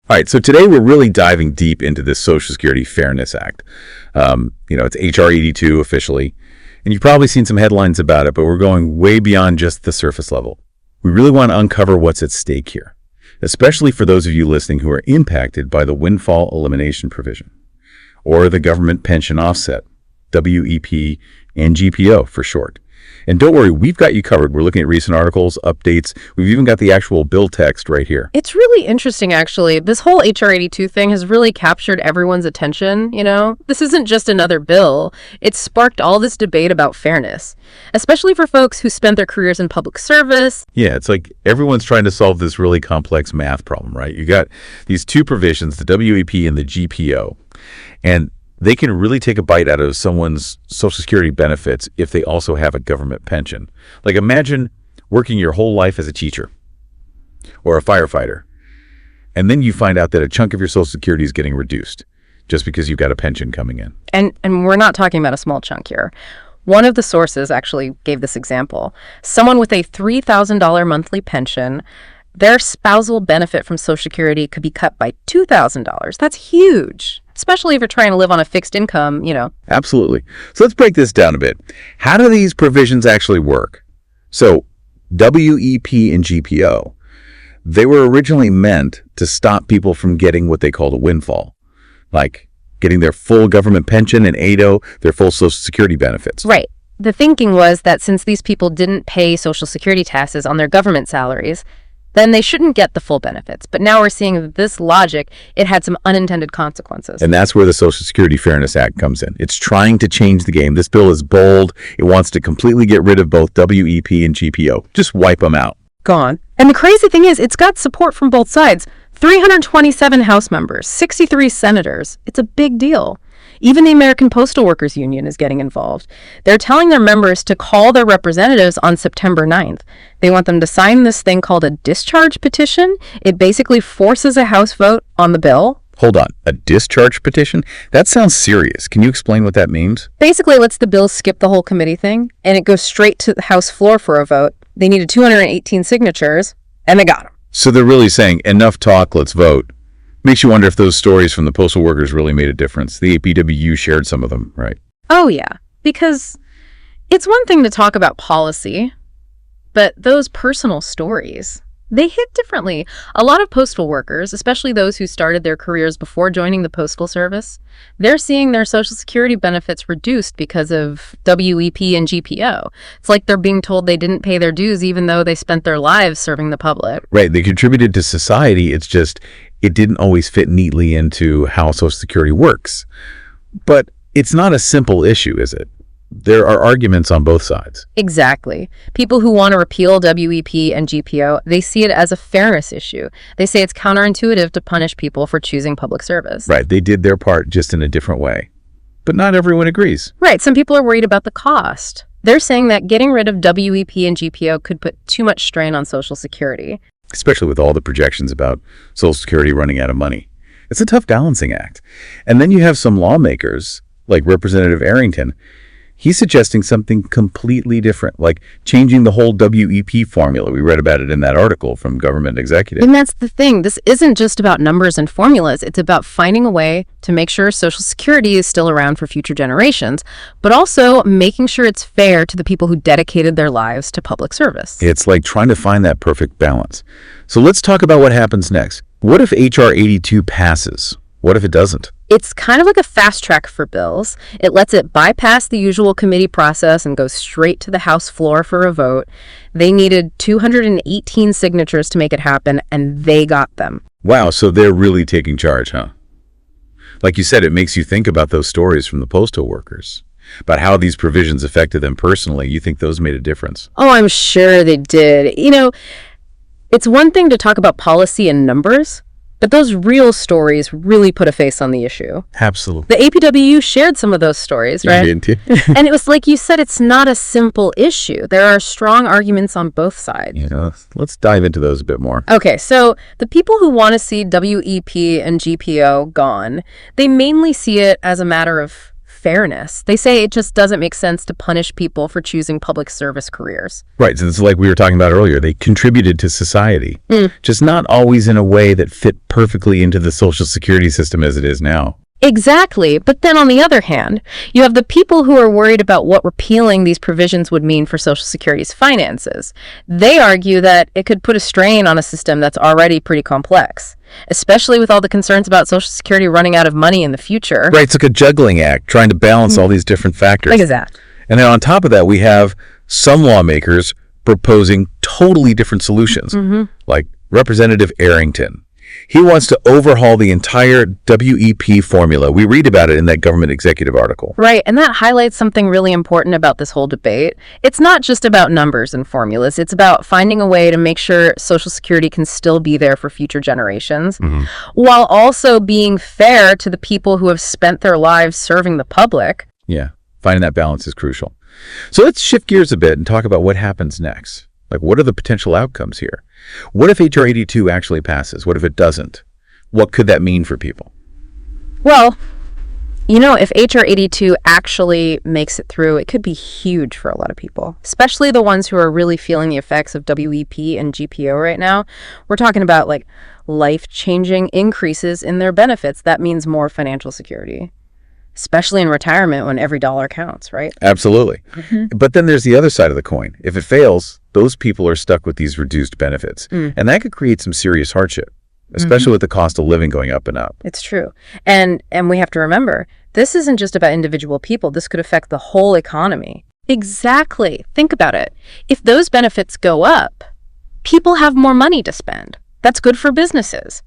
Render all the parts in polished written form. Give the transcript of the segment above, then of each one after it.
All right, so today we're really diving deep into this Social Security Fairness Act. It's H.R. 82 officially, and you've probably seen some headlines about it, but we're going way beyond just the surface level. We really want to uncover what's at stake here, especially for those of you listening who are impacted by the Windfall Elimination Provision, or the Government Pension Offset, WEP and GPO for short. And don't worry, we've got you covered. We're looking at recent articles, updates. We've even got the actual bill text right here. It's really interesting, actually. This whole HR 82 thing has really captured everyone's attention, This isn't just another bill. It's sparked all this debate about fairness, especially for folks who spent their careers in public service. Yeah, it's like everyone's trying to solve this really complex math problem, right? You got these two provisions, the WEP and the GPO, and they can really take a bite out of someone's Social Security benefits if they also have a government pension. Like imagine working your whole life as a teacher or a firefighter, and then you find out that a chunk of your Social Security is getting reduced just because you've got a pension coming in. And we're not talking about a small chunk here. One of the sources actually gave this example. Someone with a $3,000 monthly pension, their spousal benefit from Social Security could be cut by $2,000. That's huge, especially if you're trying to live on a fixed income, Absolutely. So let's break this down a bit. How do these provisions actually work? So WEP and GPO, they were originally meant to stop people from getting what they called a windfall, like getting their full government pension and ADO, their full Social Security benefits. Right. The thinking was that since these people didn't pay Social Security taxes on their government salaries, then they shouldn't get the full benefits. But now we're seeing that this logic, it had some unintended consequences. And that's where the Social Security Fairness Act comes in. It's trying to change the game. This bill is bold. It wants to completely get rid of both WEP and GPO. Just wipe them out. Gone. And the crazy thing is, it's got support from both sides. 327 House members, 63 senators. It's a big deal. Even the American Postal Workers Union is getting involved. They're telling their members to call their representatives on September 9th. They want them to sign this thing called a discharge petition. It basically forces a House vote on the bill. Hold on, a discharge petition? That sounds serious. Can you explain what that means? Basically, it lets the bill skip the whole committee thing, and it goes straight to the House floor for a vote. They needed 218 signatures, and they got them. So they're really saying, enough talk, let's vote. Makes you wonder if those stories from the postal workers really made a difference. The APWU shared some of them, right? Oh, yeah. Because it's one thing to talk about policy, but those personal stories, they hit differently. A lot of postal workers, especially those who started their careers before joining the Postal Service, they're seeing their Social Security benefits reduced because of WEP and GPO. It's like they're being told they didn't pay their dues even though they spent their lives serving the public. Right. They contributed to society. It's just it didn't always fit neatly into how Social Security works. But it's not a simple issue, is it? There are arguments on both sides. Exactly. People who want to repeal WEP and GPO, they see it as a fairness issue. They say it's counterintuitive to punish people for choosing public service. Right. They did their part just in a different way. But not everyone agrees. Right. Some people are worried about the cost. They're saying that getting rid of WEP and GPO could put too much strain on Social Security. Especially with all the projections about Social Security running out of money. It's a tough balancing act. And then you have some lawmakers, like Representative Arrington. He's suggesting something completely different, like changing the whole WEP formula. We read about it in that article from Government Executive. And that's the thing. This isn't just about numbers and formulas. It's about finding a way to make sure Social Security is still around for future generations, but also making sure it's fair to the people who dedicated their lives to public service. It's like trying to find that perfect balance. So let's talk about what happens next. What if H.R. 82 passes? What if it doesn't? It's kind of like a fast track for bills. It lets it bypass the usual committee process and go straight to the House floor for a vote. They needed 218 signatures to make it happen, and they got them. Wow, so they're really taking charge, huh? Like you said, it makes you think about those stories from the postal workers, about how these provisions affected them personally. You think those made a difference? Oh, I'm sure they did. It's one thing to talk about policy and numbers, but those real stories really put a face on the issue. Absolutely. The APWU shared some of those stories, right? Didn't you? And it was like you said, it's not a simple issue. There are strong arguments on both sides. Let's dive into those a bit more. Okay, so the people who want to see WEP and GPO gone, they mainly see it as a matter of fairness. They say it just doesn't make sense to punish people for choosing public service careers. Right, so it's like we were talking about earlier. They contributed to society, just not always in a way that fit perfectly into the Social Security system as it is now. Exactly. But then on the other hand, you have the people who are worried about what repealing these provisions would mean for Social Security's finances. They argue that it could put a strain on a system that's already pretty complex, especially with all the concerns about Social Security running out of money in the future. Right, it's like a juggling act, trying to balance all these different factors. Look at that. And then on top of that, we have some lawmakers proposing totally different solutions, like Representative Arrington. He wants to overhaul the entire WEP formula. We read about it in that government executive article. Right, and that highlights something really important about this whole debate. It's not just about numbers and formulas. It's about finding a way to make sure Social Security can still be there for future generations, while also being fair to the people who have spent their lives serving the public. Yeah, finding that balance is crucial. So let's shift gears a bit and talk about what happens next. Like, what are the potential outcomes here? What if H.R. 82 actually passes? What if it doesn't? What could that mean for people? Well, if H.R. 82 actually makes it through, it could be huge for a lot of people, especially the ones who are really feeling the effects of WEP and GPO right now. We're talking about like life-changing increases in their benefits. That means more financial security, especially in retirement when every dollar counts, right? Absolutely. But then there's the other side of the coin. If it fails, those people are stuck with these reduced benefits. And that could create some serious hardship, especially with the cost of living going up and up. It's true. And we have to remember, this isn't just about individual people. This could affect the whole economy. Exactly. Think about it. If those benefits go up, people have more money to spend. That's good for businesses.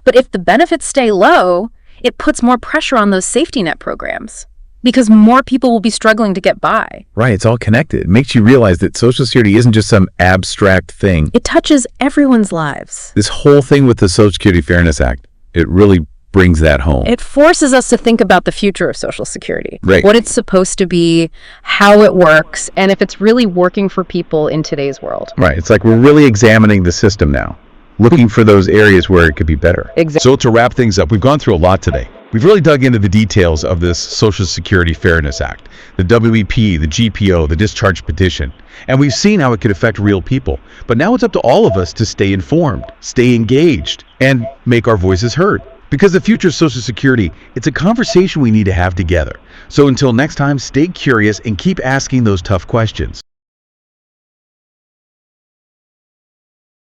But if the benefits stay low, it puts more pressure on those safety net programs because more people will be struggling to get by. Right, it's all connected. It makes you realize that Social Security isn't just some abstract thing. It touches everyone's lives. This whole thing with the Social Security Fairness Act, it really brings that home. It forces us to think about the future of Social Security, Right. What it's supposed to be, how it works, and if it's really working for people in today's world. Right, it's like we're really examining the system now, looking for those areas where it could be better. Exactly. So to wrap things up, we've gone through a lot today. We've really dug into the details of this Social Security Fairness Act, the WEP, the GPO, the discharge petition, and we've seen how it could affect real people. But now it's up to all of us to stay informed, stay engaged, and make our voices heard. Because the future of Social Security, it's a conversation we need to have together. So until next time, stay curious and keep asking those tough questions.